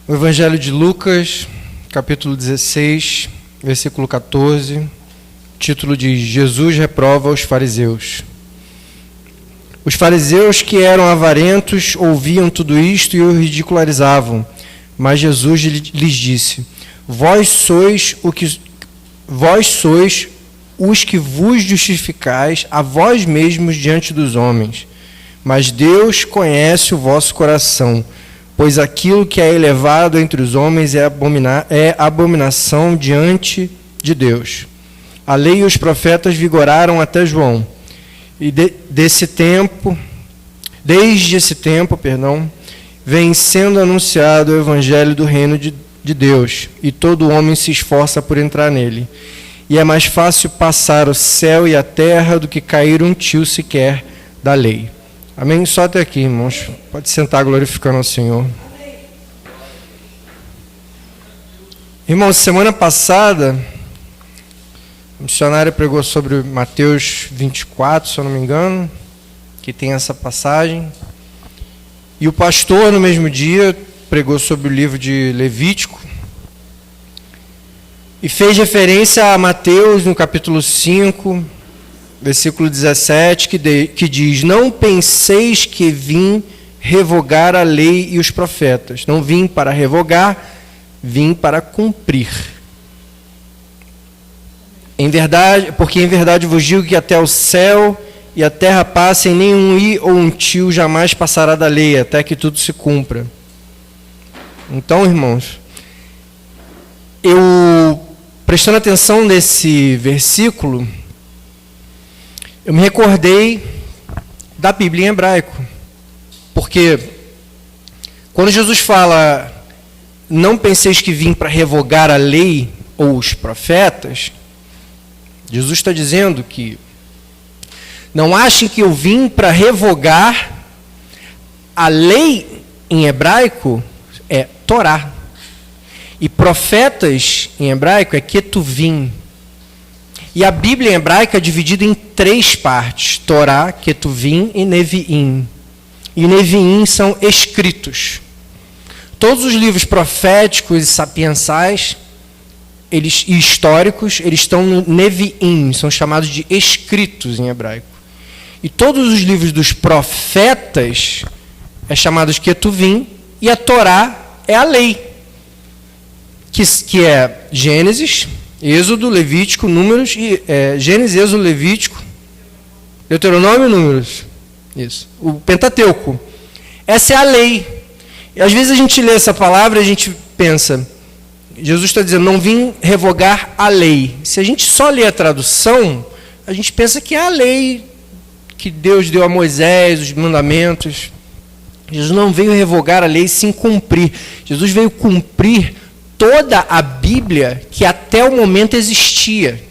O Evangelho de Lucas, capítulo 16, versículo 14, o título diz: Jesus reprova os fariseus. Os fariseus, que eram avarentos, ouviam tudo isto e o ridicularizavam. Mas Jesus lhes disse: Vós sois os que vos justificais a vós mesmos diante dos homens. Mas Deus conhece o vosso coração, pois aquilo que é elevado entre os homens é abominação diante de Deus. A lei e os profetas vigoraram até João. E desde esse tempo, vem sendo anunciado o evangelho do reino de Deus, e todo homem se esforça por entrar nele. E é mais fácil passar o céu e a terra do que cair um tio sequer da lei. Amém? Só até aqui, irmãos. Pode sentar glorificando ao Senhor. Irmãos, semana passada, o missionário pregou sobre Mateus 24, se eu não me engano, que tem essa passagem. E o pastor, no mesmo dia, pregou sobre o livro de Levítico. E fez referência a Mateus, no capítulo 5, versículo 17, que diz: Não penseis que vim revogar a lei e os profetas. Não vim para revogar, vim para cumprir. Porque em verdade vos digo que até o céu e a terra passem, nenhum i ou um tio jamais passará da lei, até que tudo se cumpra. Então, irmãos, prestando atenção nesse versículo, eu me recordei da Bíblia em hebraico. Porque quando Jesus fala, não penseis que vim para revogar a lei ou os profetas, Jesus está dizendo que não achem que eu vim para revogar a lei em hebraico, é Torá. E profetas em hebraico é Ketuvim. E a Bíblia em hebraico é dividida em 3 partes: Torá, Ketuvim e Neviim. E Neviim são escritos. Todos os livros proféticos e sapiensais e históricos, eles estão no Neviim, são chamados de escritos em hebraico. E todos os livros dos profetas é chamados de Ketuvim, e a Torá é a lei, que é Gênesis, Êxodo, Levítico, Números, Gênesis, Êxodo, Levítico, Deuteronômio e Números. Isso. O Pentateuco. Essa é a lei. E às vezes a gente lê essa palavra e a gente pensa, Jesus está dizendo, não vim revogar a lei. Se a gente só lê a tradução, a gente pensa que é a lei que Deus deu a Moisés, os mandamentos. Jesus não veio revogar a lei, sim cumprir. Jesus veio cumprir toda a Bíblia que até o momento existia.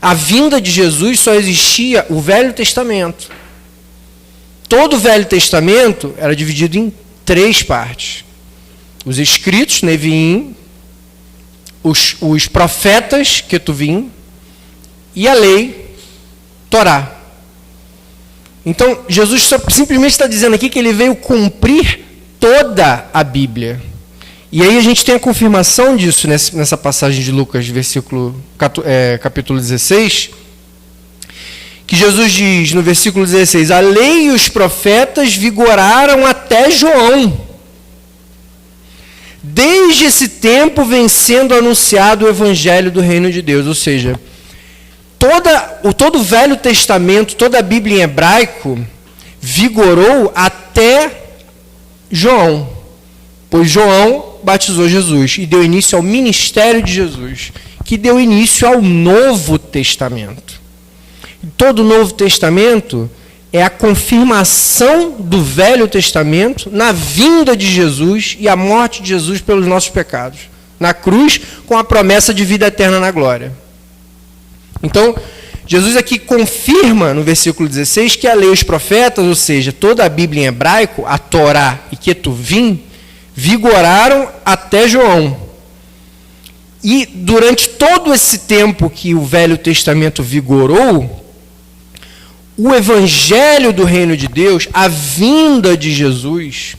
A vinda de Jesus só existia o Velho Testamento. Todo o Velho Testamento era dividido em 3 partes. Os escritos, Neviim, os profetas, Ketuvim, e a lei, Torá. Então, Jesus simplesmente está dizendo aqui que ele veio cumprir toda a Bíblia. E aí a gente tem a confirmação disso nessa passagem de Lucas, capítulo 16, que Jesus diz no versículo 16, a lei e os profetas vigoraram até João. Desde esse tempo vem sendo anunciado o evangelho do reino de Deus. Ou seja, todo o Velho Testamento, toda a Bíblia em hebraico, vigorou até João. Pois João batizou Jesus e deu início ao ministério de Jesus, que deu início ao Novo Testamento. E todo o Novo Testamento é a confirmação do Velho Testamento na vinda de Jesus e a morte de Jesus pelos nossos pecados, na cruz, com a promessa de vida eterna na glória. Então, Jesus aqui confirma no versículo 16 que a lei e os profetas, ou seja, toda a Bíblia em hebraico, a Torá e Ketuvim, vigoraram até João. E durante todo esse tempo que o Velho Testamento vigorou, o evangelho do reino de Deus, a vinda de Jesus,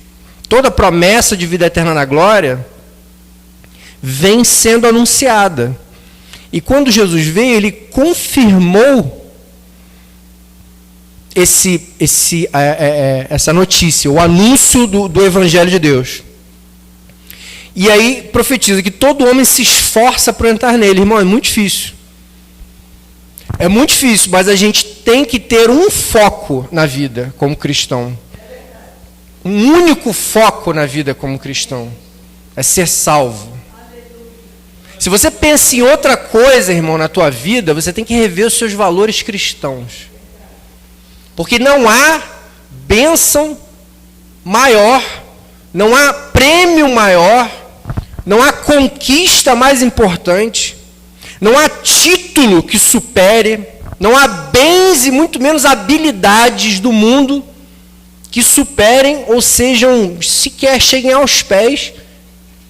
toda a promessa de vida eterna na glória, vem sendo anunciada. E quando Jesus veio, ele confirmou essa notícia, o anúncio do Evangelho de Deus. E aí profetiza que todo homem se esforça para entrar nele. Irmão, é muito difícil. É muito difícil, mas a gente tem que ter um foco na vida como cristão. Um único foco na vida como cristão. É ser salvo. Se você pensa em outra coisa, irmão, na tua vida, você tem que rever os seus valores cristãos. Porque não há bênção maior, não há prêmio maior, não há conquista mais importante, não há título que supere, não há bens e muito menos habilidades do mundo que superem ou sejam, sequer cheguem aos pés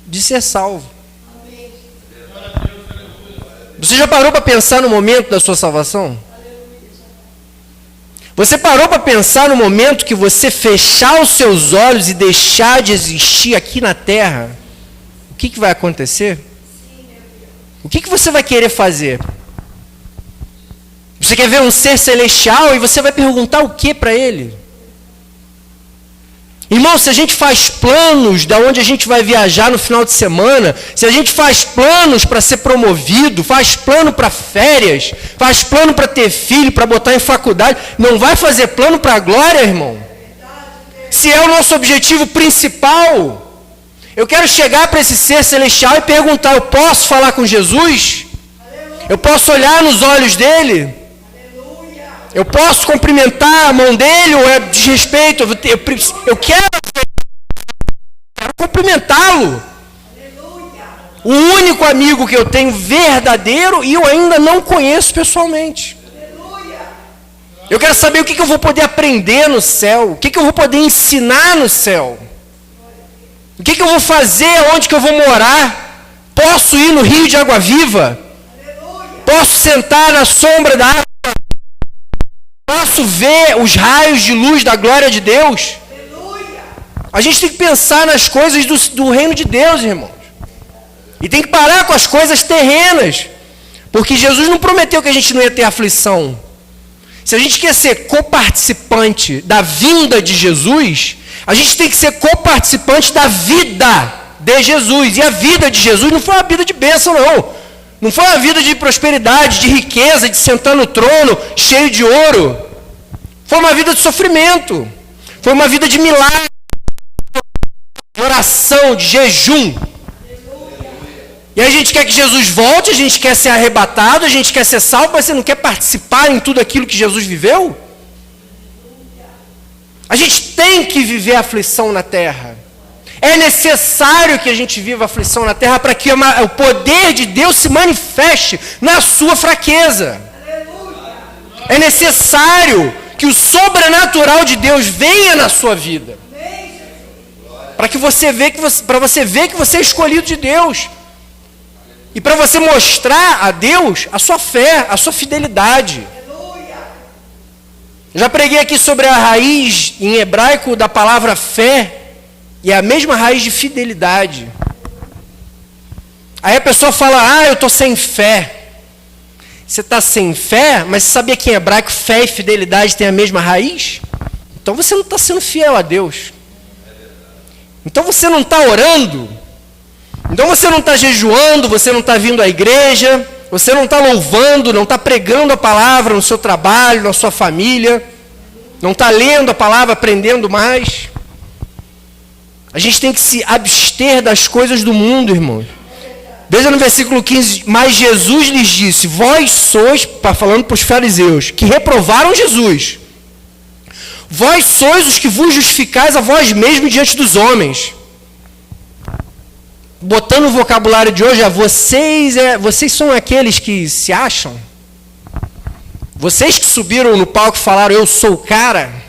de ser salvo. Você já parou para pensar no momento da sua salvação? Você parou para pensar no momento que você fechar os seus olhos e deixar de existir aqui na terra? O que vai acontecer? O que você vai querer fazer? Você quer ver um ser celestial e você vai perguntar o que para ele? Irmão, se a gente faz planos de onde a gente vai viajar no final de semana, se a gente faz planos para ser promovido, faz plano para férias, faz plano para ter filho, para botar em faculdade, não vai fazer plano para a glória, irmão? Se é o nosso objetivo principal, eu quero chegar para esse ser celestial e perguntar, eu posso falar com Jesus? Eu posso olhar nos olhos dele? Eu posso cumprimentar a mão dele ou é desrespeito? Eu quero cumprimentá-lo. O único amigo que eu tenho verdadeiro e eu ainda não conheço pessoalmente. Eu quero saber o que eu vou poder aprender no céu, o que eu vou poder ensinar no céu. O que eu vou fazer, onde que eu vou morar. Posso ir no rio de água viva? Posso sentar na sombra da árvore? Posso ver os raios de luz da glória de Deus? A gente tem que pensar nas coisas do reino de Deus, irmãos. E tem que parar com as coisas terrenas. Porque Jesus não prometeu que a gente não ia ter aflição. Se a gente quer ser coparticipante da vinda de Jesus, a gente tem que ser coparticipante da vida de Jesus. E a vida de Jesus não foi uma vida de bênção, não. Não foi uma vida de prosperidade, de riqueza, de sentar no trono cheio de ouro. Foi uma vida de sofrimento. Foi uma vida de milagre, de oração, de jejum. E a gente quer que Jesus volte, a gente quer ser arrebatado, a gente quer ser salvo, mas você não quer participar em tudo aquilo que Jesus viveu? A gente tem que viver a aflição na terra. É necessário que a gente viva a aflição na terra para que o poder de Deus se manifeste na sua fraqueza. É necessário que o sobrenatural de Deus venha na sua vida. Para você ver que você é escolhido de Deus. E para você mostrar a Deus a sua fé, a sua fidelidade. Eu já preguei aqui sobre a raiz em hebraico da palavra fé. E é a mesma raiz de fidelidade. Aí a pessoa fala, eu estou sem fé. Você está sem fé, mas você sabia que em hebraico fé e fidelidade têm a mesma raiz? Então você não está sendo fiel a Deus. Então você não está orando. Então você não está jejuando, você não está vindo à igreja, você não está louvando, não está pregando a palavra no seu trabalho, na sua família, não está lendo a palavra, aprendendo mais. A gente tem que se abster das coisas do mundo, irmãos. Veja no versículo 15, mas Jesus lhes disse, vós sois, falando para os fariseus, que reprovaram Jesus. Vós sois os que vos justificais a vós mesmos diante dos homens. Botando o vocabulário de hoje, vocês são aqueles que se acham? Vocês que subiram no palco e falaram, eu sou o cara?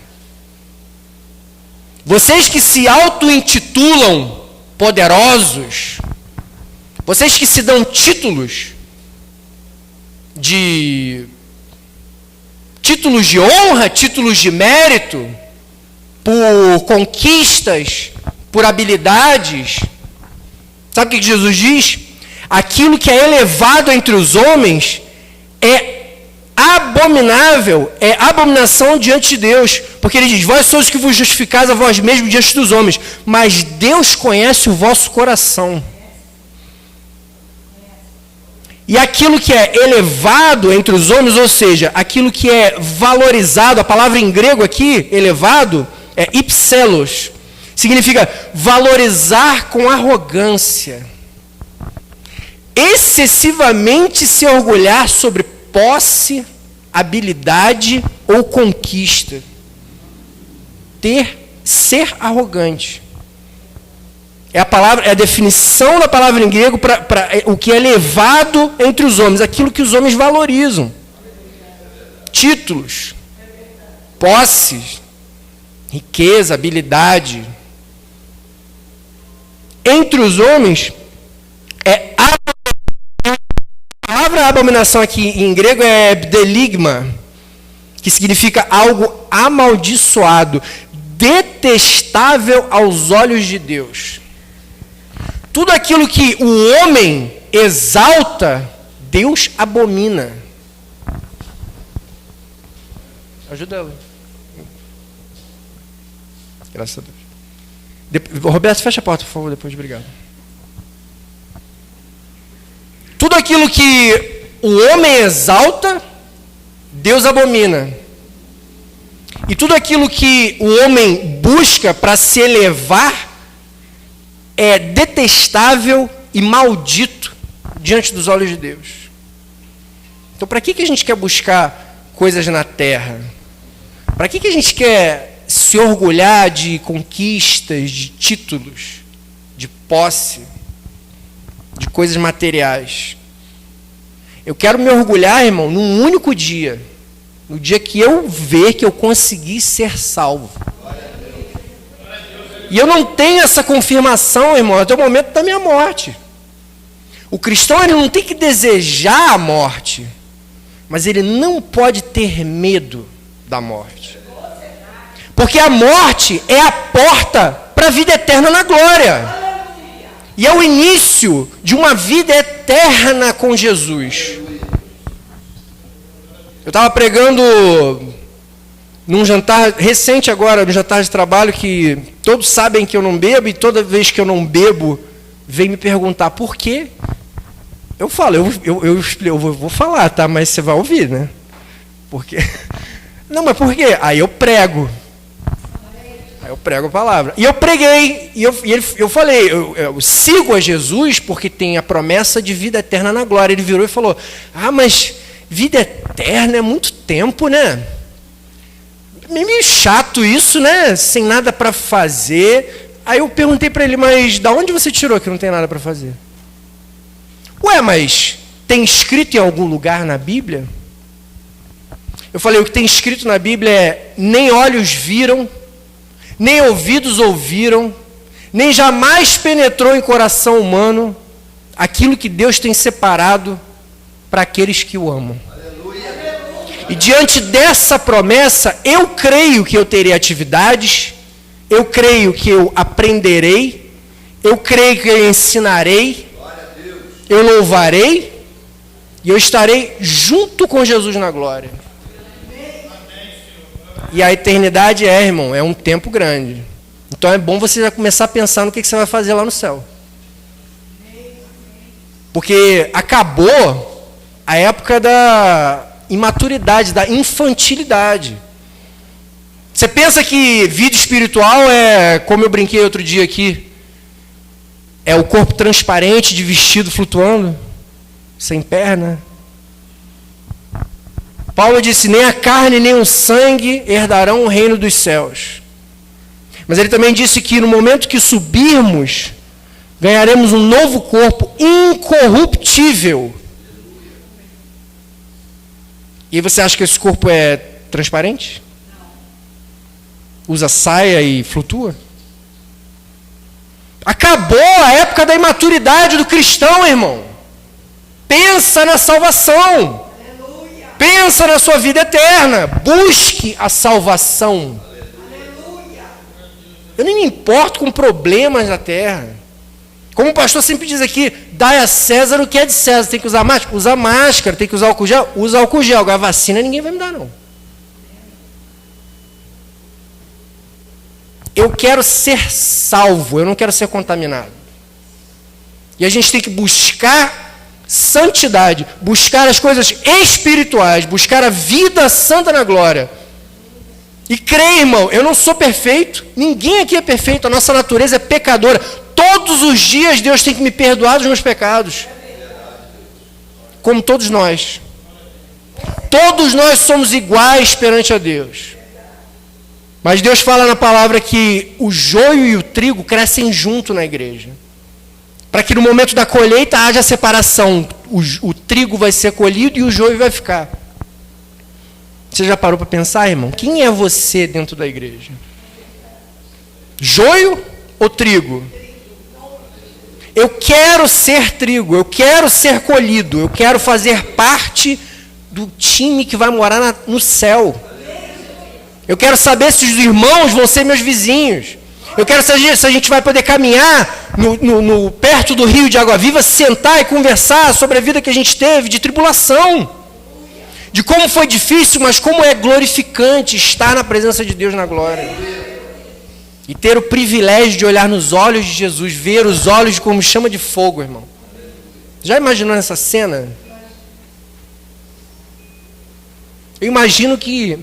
Vocês que se auto-intitulam poderosos, vocês que se dão títulos de honra, títulos de mérito, por conquistas por habilidades. Sabe o que Jesus diz? Aquilo que é elevado entre os homens é abominável, é abominação diante de Deus. Porque ele diz, vós sois os que vos justificais a vós mesmos diante dos homens, mas Deus conhece o vosso coração. E aquilo que é elevado entre os homens, ou seja, aquilo que é valorizado, a palavra em grego aqui, elevado, é ipselos. Significa valorizar com arrogância. Excessivamente se orgulhar sobre posse, habilidade ou conquista. Ser arrogante. É a definição da palavra em grego para o que é elevado entre os homens, aquilo que os homens valorizam. Títulos, posses, riqueza, habilidade. Entre os homens, a palavra abominação aqui em grego é bdeligma, que significa algo amaldiçoado, detestável aos olhos de Deus. Tudo aquilo que o homem exalta, Deus abomina. Ajuda ela. Graças a Deus. Roberto, fecha a porta, por favor, depois. Obrigado. Tudo aquilo que o homem exalta, Deus abomina. E tudo aquilo que o homem busca para se elevar, é detestável e maldito diante dos olhos de Deus. Então, para que a gente quer buscar coisas na terra? Para que a gente quer se orgulhar de conquistas, de títulos, de posse, de coisas materiais? Eu quero me orgulhar, irmão, num único dia. No dia que eu ver que eu consegui ser salvo. E eu não tenho essa confirmação, irmão, até o momento da minha morte. O cristão, ele não tem que desejar a morte, mas ele não pode ter medo da morte. Porque a morte é a porta para a vida eterna na glória. E é o início de uma vida eterna com Jesus. Eu estava pregando num jantar recente agora, no jantar de trabalho, que todos sabem que eu não bebo, e toda vez que eu não bebo, vem me perguntar por quê. Eu falo, eu vou falar, tá? Mas você vai ouvir, né? Porque não, mas por quê? Aí eu prego. Aí eu prego a palavra. E eu preguei, e eu falei, eu sigo a Jesus porque tem a promessa de vida eterna na glória. Ele virou e falou, mas vida eterna é muito tempo, né? Meio chato isso, né? Sem nada para fazer. Aí eu perguntei para ele, mas da onde você tirou que não tem nada para fazer? Ué, mas tem escrito em algum lugar na Bíblia? Eu falei, o que tem escrito na Bíblia é: nem olhos viram, nem ouvidos ouviram, nem jamais penetrou em coração humano aquilo que Deus tem separado para aqueles que o amam. E diante dessa promessa, eu creio que eu terei atividades, eu creio que eu aprenderei, eu creio que eu ensinarei, eu louvarei, e eu estarei junto com Jesus na glória. E a eternidade irmão, é um tempo grande. Então é bom você já começar a pensar no que você vai fazer lá no céu. Porque acabou a época da imaturidade, da infantilidade. Você pensa que vida espiritual é, como eu brinquei outro dia aqui, é o corpo transparente de vestido flutuando, sem perna? Paulo disse, nem a carne nem o sangue herdarão o reino dos céus. Mas ele também disse que no momento que subirmos, ganharemos um novo corpo incorruptível. E você acha que esse corpo é transparente? Usa saia e flutua? Acabou a época da imaturidade do cristão, irmão. Pensa na salvação. Aleluia. Pensa na sua vida eterna. Busque a salvação. Aleluia. Eu nem me importo com problemas da terra. Como o pastor sempre diz aqui, dai a César o que é de César. Tem que usar máscara? Usa máscara. Tem que usar álcool gel? Usa álcool gel. Agora a vacina ninguém vai me dar, não. Eu quero ser salvo, eu não quero ser contaminado. E a gente tem que buscar santidade, buscar as coisas espirituais, buscar a vida santa na glória. E creia, irmão, eu não sou perfeito, ninguém aqui é perfeito, a nossa natureza é pecadora. Todos os dias Deus tem que me perdoar dos meus pecados. Como todos nós. Todos nós somos iguais perante a Deus. Mas Deus fala na palavra que o joio e o trigo crescem junto na igreja. Para que no momento da colheita haja separação. O trigo vai ser colhido e o joio vai ficar. Você já parou para pensar, irmão? Quem é você dentro da igreja? Joio ou trigo? Eu quero ser trigo, eu quero ser colhido, eu quero fazer parte do time que vai morar no céu. Eu quero saber se os irmãos vão ser meus vizinhos. Eu quero saber se a gente vai poder caminhar perto do rio de água viva, sentar e conversar sobre a vida que a gente teve, de tribulação. De como foi difícil, mas como é glorificante estar na presença de Deus na glória. E ter o privilégio de olhar nos olhos de Jesus, ver os olhos como chama de fogo, irmão. Já imaginou essa cena? Eu imagino que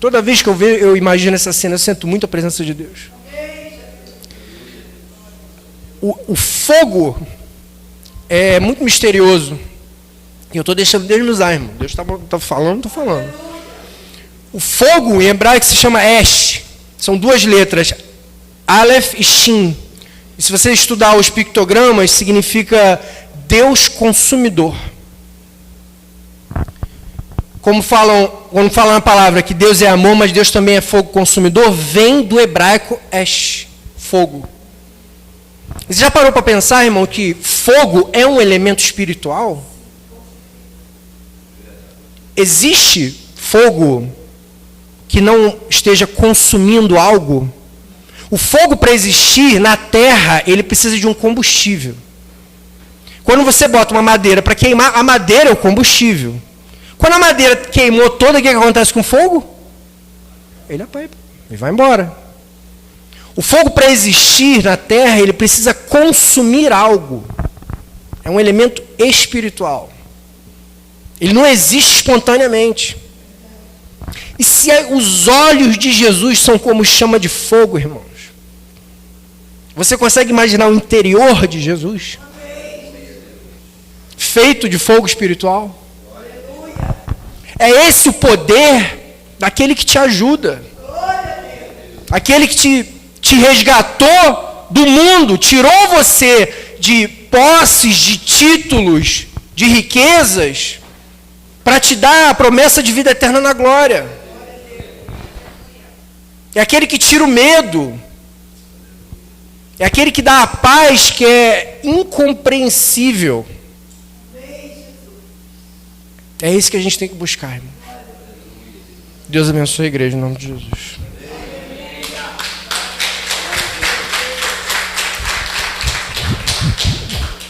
toda vez que eu imagino essa cena, eu sinto muito a presença de Deus. O fogo é muito misterioso. E eu estou deixando Deus me usar, irmão. Deus está falando, estou falando. O fogo em hebraico se chama Esh. São duas letras, Aleph e Shin. E se você estudar os pictogramas, significa Deus consumidor. Quando falam na palavra que Deus é amor, mas Deus também é fogo consumidor, vem do hebraico Esh, fogo. E você já parou para pensar, irmão, que fogo é um elemento espiritual? Existe fogo que não esteja consumindo algo? O fogo, para existir na terra, ele precisa de um combustível. Quando você bota uma madeira para queimar, a madeira é o combustível. Quando a madeira queimou toda, o que acontece com o fogo? Ele apaga, ele vai embora. O fogo, para existir na terra, ele precisa consumir algo. É um elemento espiritual. Ele não existe espontaneamente. E se os olhos de Jesus são como chama de fogo, irmãos, você consegue imaginar o interior de Jesus? Feito de fogo espiritual? É esse o poder daquele que te ajuda. Aquele que te resgatou do mundo, tirou você de posses, de títulos, de riquezas, para te dar a promessa de vida eterna na glória. É aquele que tira o medo. É aquele que dá a paz que é incompreensível. É isso que a gente tem que buscar, irmão. Deus abençoe a igreja em nome de Jesus.